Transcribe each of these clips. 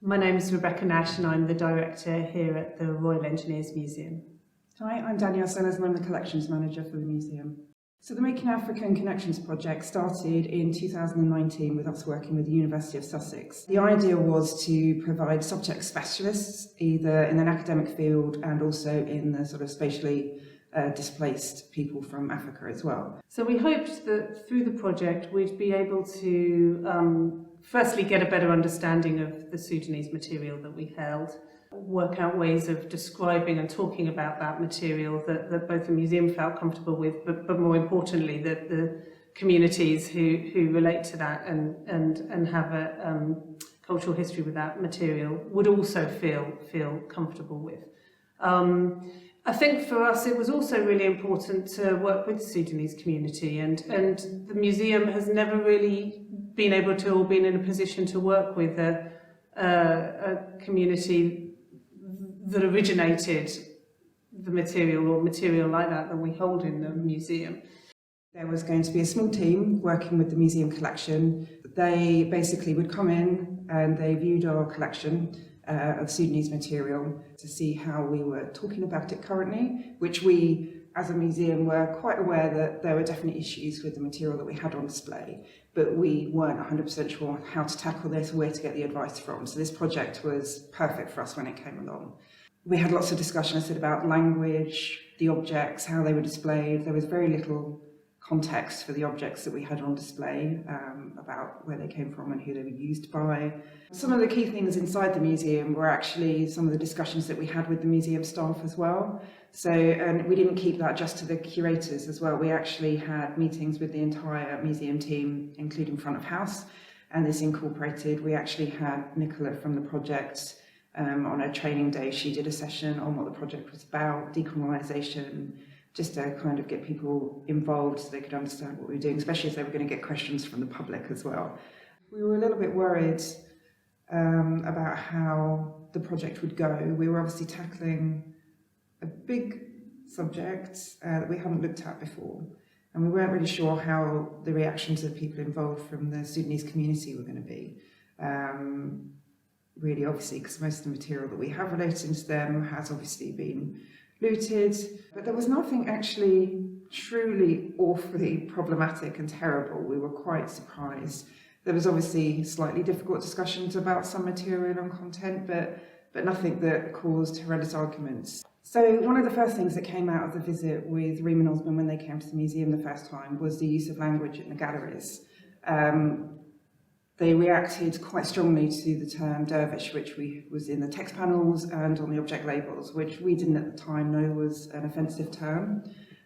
My name is Rebecca Nash and I'm the director here at the Royal Engineers Museum. Hi, I'm Danielle Sellers and I'm the Collections Manager for the museum. So the Making African Connections project started in 2019 with us working with the University of Sussex. The idea was to provide subject specialists, either in an academic field and also in the sort of spatially displaced people from Africa as well. So we hoped that through the project we'd be able to firstly get a better understanding of the Sudanese material that we held, work out ways of describing and talking about that material that both the museum felt comfortable with, but more importantly that the communities who relate to that and have a cultural history with that material would also feel comfortable with. I think for us it was also really important to work with the Sudanese community, and the museum has never really been able to or been in a position to work with a community that originated the material or material like that we hold in the museum. There was going to be a small team working with the museum collection. They basically would come in and they viewed our collection of Sudanese material to see how we were talking about it currently, which we as a museum were quite aware that there were definitely issues with the material that we had on display, but we weren't 100% sure how to tackle this or where to get the advice from. So this project was perfect for us when it came along. We had lots of discussion, I said, about language, the objects, how they were displayed. There was very little context for the objects that we had on display, about where they came from and who they were used by. Some of the key things inside the museum were actually some of the discussions that we had with the museum staff as well. So, and we didn't keep that just to the curators as well. We actually had meetings with the entire museum team, including front of house, and this incorporated, we actually had Nicola from the project on a training day. She did a session on what the project was about, decolonisation, just to kind of get people involved so they could understand what we were doing, especially as they were going to get questions from the public as well. We were a little bit worried about how the project would go. We were obviously tackling a big subject that we hadn't looked at before, and we weren't really sure how the reactions of people involved from the Sudanese community were going to be. Really, obviously, because most of the material that we have relating to them has obviously been looted, but there was nothing actually truly awfully problematic and terrible. We were quite surprised. There was obviously slightly difficult discussions about some material and content, but nothing that caused horrendous arguments. So one of the first things that came out of the visit with Reem and Osman when they came to the museum the first time was the use of language in the galleries. They reacted quite strongly to the term dervish, which was in the text panels and on the object labels, which we didn't at the time know was an offensive term,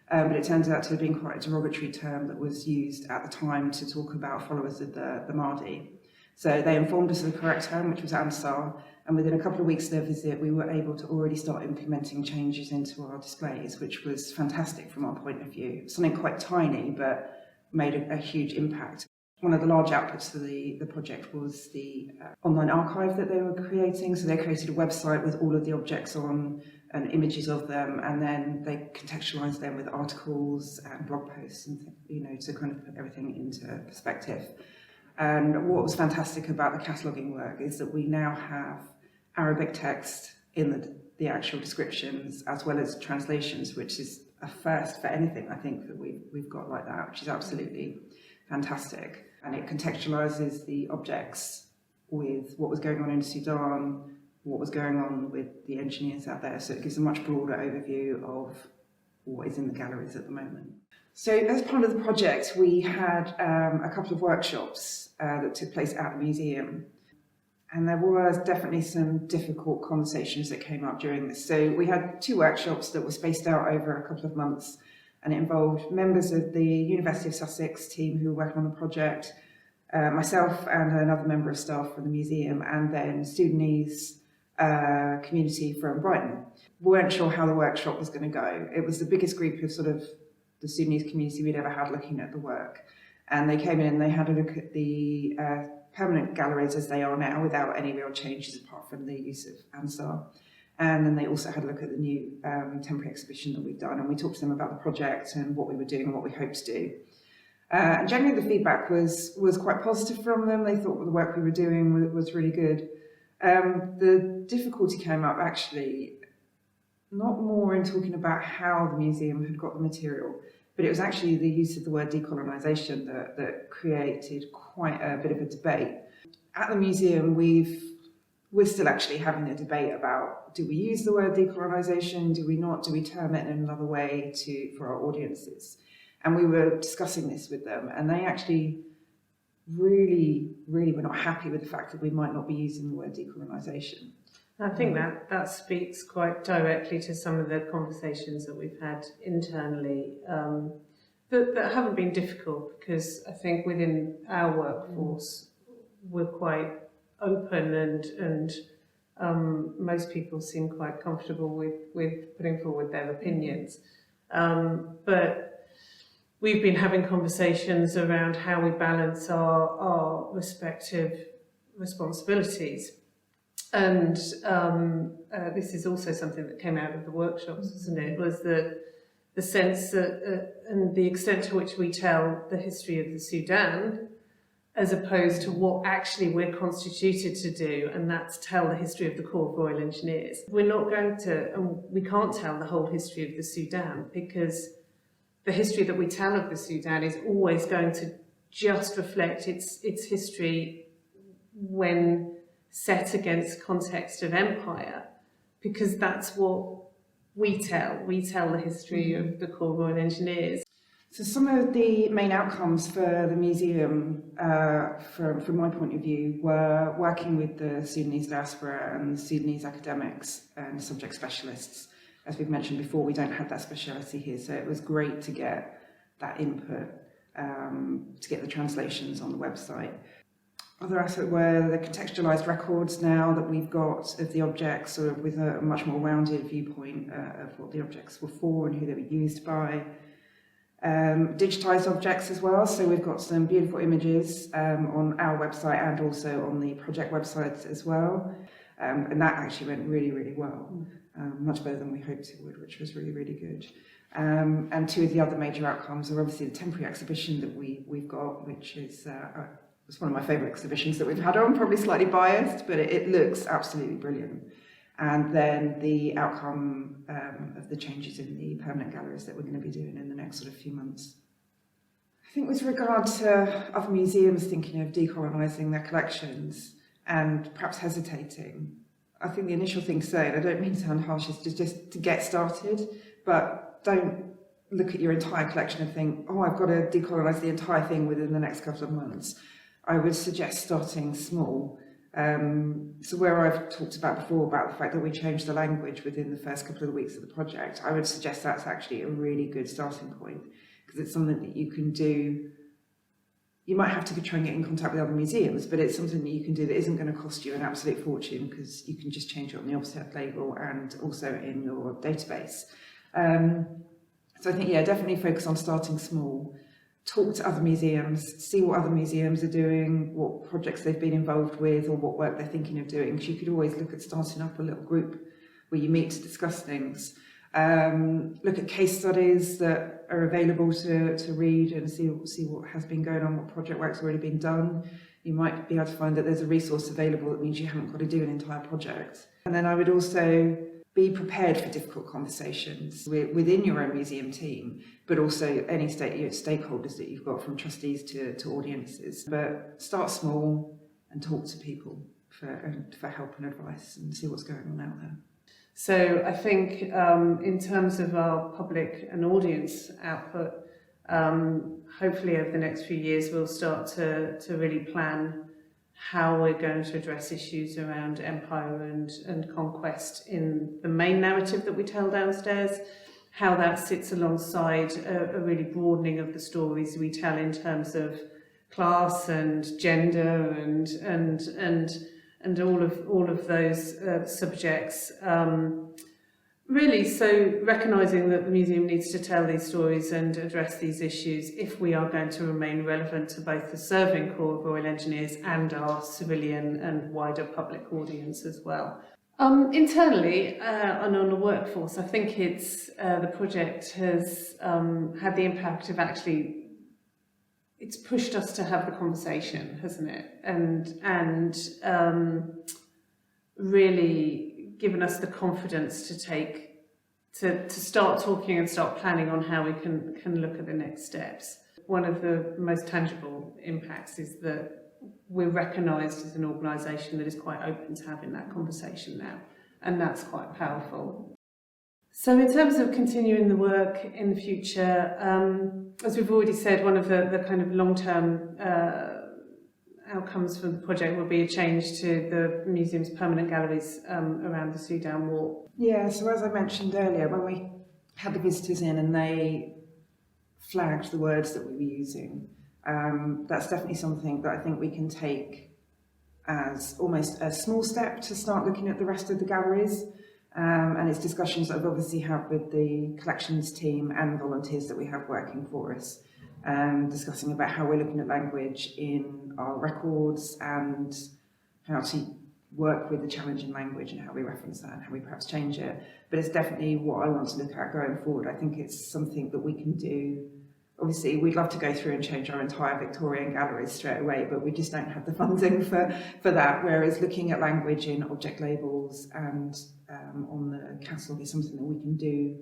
but it turns out to have been quite a derogatory term that was used at the time to talk about followers of the Mahdi. So they informed us of the correct term, which was Ansar, and within a couple of weeks of their visit, we were able to already start implementing changes into our displays, which was fantastic from our point of view. Something quite tiny, but made a huge impact. One of the large outputs for the project was the online archive that they were creating. So they created a website with all of the objects on and images of them, and then they contextualized them with articles and blog posts and to kind of put everything into perspective. And what was fantastic about the cataloguing work is that we now have Arabic text in the actual descriptions as well as translations, which is a first for anything I think that we've got like that, which is absolutely fantastic. And it contextualizes the objects with what was going on in Sudan, what was going on with the engineers out there. So it gives a much broader overview of what is in the galleries at the moment. So as part of the project, we had a couple of workshops that took place at the museum. And there was definitely some difficult conversations that came up during this. So we had 2 workshops that were spaced out over a couple of months, and it involved members of the University of Sussex team who were working on the project, myself and another member of staff from the museum, and then Sudanese community from Brighton. We weren't sure how the workshop was going to go. It was the biggest group of sort of the Sudanese community we'd ever had looking at the work. And they came in and they had a look at the permanent galleries as they are now without any real changes apart from the use of Ansar. And then they also had a look at the new temporary exhibition that we've done, and we talked to them about the project and what we were doing and what we hoped to do. And generally the feedback was quite positive from them. They thought the work we were doing was really good. The difficulty came up actually not more in talking about how the museum had got the material, but it was actually the use of the word decolonisation that created quite a bit of a debate. At the museum, we're still actually having a debate about, do we use the word decolonisation, do we not, do we term it in another way for our audiences? And we were discussing this with them, and they actually really were not happy with the fact that we might not be using the word decolonisation. I think that speaks quite directly to some of the conversations that we've had internally that haven't been difficult, because I think within our workforce we're quite open and most people seem quite comfortable with putting forward their opinions. But we've been having conversations around how we balance our respective responsibilities. And this is also something that came out of the workshops, isn't it? Was the sense that, and the extent to which we tell the history of the Sudan, as opposed to what actually we're constituted to do, and that's tell the history of the Corps of Royal Engineers. We're not going to, and we can't tell the whole history of the Sudan, because the history that we tell of the Sudan is always going to just reflect its history when set against context of empire, because that's what we tell. We tell the history of the Corps of Royal Engineers. So some of the main outcomes for the museum, from my point of view, were working with the Sudanese diaspora and the Sudanese academics and subject specialists. As we've mentioned before, we don't have that speciality here, so it was great to get that input, to get the translations on the website. Other aspects were the contextualised records now that we've got of the objects, sort of with a much more rounded viewpoint of what the objects were for and who they were used by. Digitised objects as well, so we've got some beautiful images on our website and also on the project website as well, and that actually went really well, much better than we hoped it would, which was really good. And two of the other major outcomes are obviously the temporary exhibition that we've got, which is it's one of my favourite exhibitions that we've had on, probably slightly biased, but it looks absolutely brilliant. And then the outcome of the changes in the permanent galleries that we're going to be doing in the next sort of few months. I think with regard to other museums thinking of decolonising their collections and perhaps hesitating, I think the initial thing to say, and I don't mean to sound harsh, is just to get started, but don't look at your entire collection and think, oh, I've got to decolonise the entire thing within the next couple of months. I would suggest starting small. So where I've talked about before about the fact that we changed the language within the first couple of weeks of the project, I would suggest that's actually a really good starting point, because it's something that you can do. You might have to try and get in contact with other museums, but it's something that you can do that isn't going to cost you an absolute fortune, because you can just change it on the offset label and also in your database. So I think, yeah, definitely focus on starting small. Talk to other museums, see what other museums are doing, what projects they've been involved with, or what work they're thinking of doing. Because you could always look at starting up a little group where you meet to discuss things. Look at case studies that are available to read and see what has been going on, what project work's already been done. You might be able to find that there's a resource available that means you haven't got to do an entire project. And then I would also be prepared for difficult conversations within your own museum team, but also any stakeholders that you've got, from trustees to audiences. But start small and talk to people for help and advice, and see what's going on out there. So I think in terms of our public and audience output, hopefully over the next few years we'll start to really plan how we're going to address issues around empire and conquest in the main narrative that we tell downstairs, how that sits alongside a really broadening of the stories we tell in terms of class and gender and all of those subjects. Really, so recognising that the museum needs to tell these stories and address these issues if we are going to remain relevant to both the serving Corps of Royal Engineers and our civilian and wider public audience as well. Internally and on the workforce, I think the project has had the impact of actually, it's pushed us to have the conversation, hasn't it? And really given us the confidence to start talking and start planning on how we can look at the next steps. One of the most tangible impacts is that we're recognised as an organisation that is quite open to having that conversation now, and that's quite powerful. So in terms of continuing the work in the future, as we've already said, one of the kind of long-term outcomes from the project will be a change to the museum's permanent galleries around the Sudan Walk. Yeah, so as I mentioned earlier, when we had the visitors in and they flagged the words that we were using, that's definitely something that I think we can take as almost a small step to start looking at the rest of the galleries. And it's discussions that I've obviously had with the collections team and volunteers that we have working for us, discussing about how we're looking at language in our records and how to work with the challenge in language and how we reference that and how we perhaps change it. But it's definitely what I want to look at going forward. I think it's something that we can do. Obviously, we'd love to go through and change our entire Victorian galleries straight away, but we just don't have the funding for that. Whereas looking at language in object labels and on the catalogue is something that we can do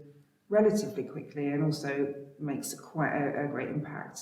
relatively quickly and also makes quite a great impact.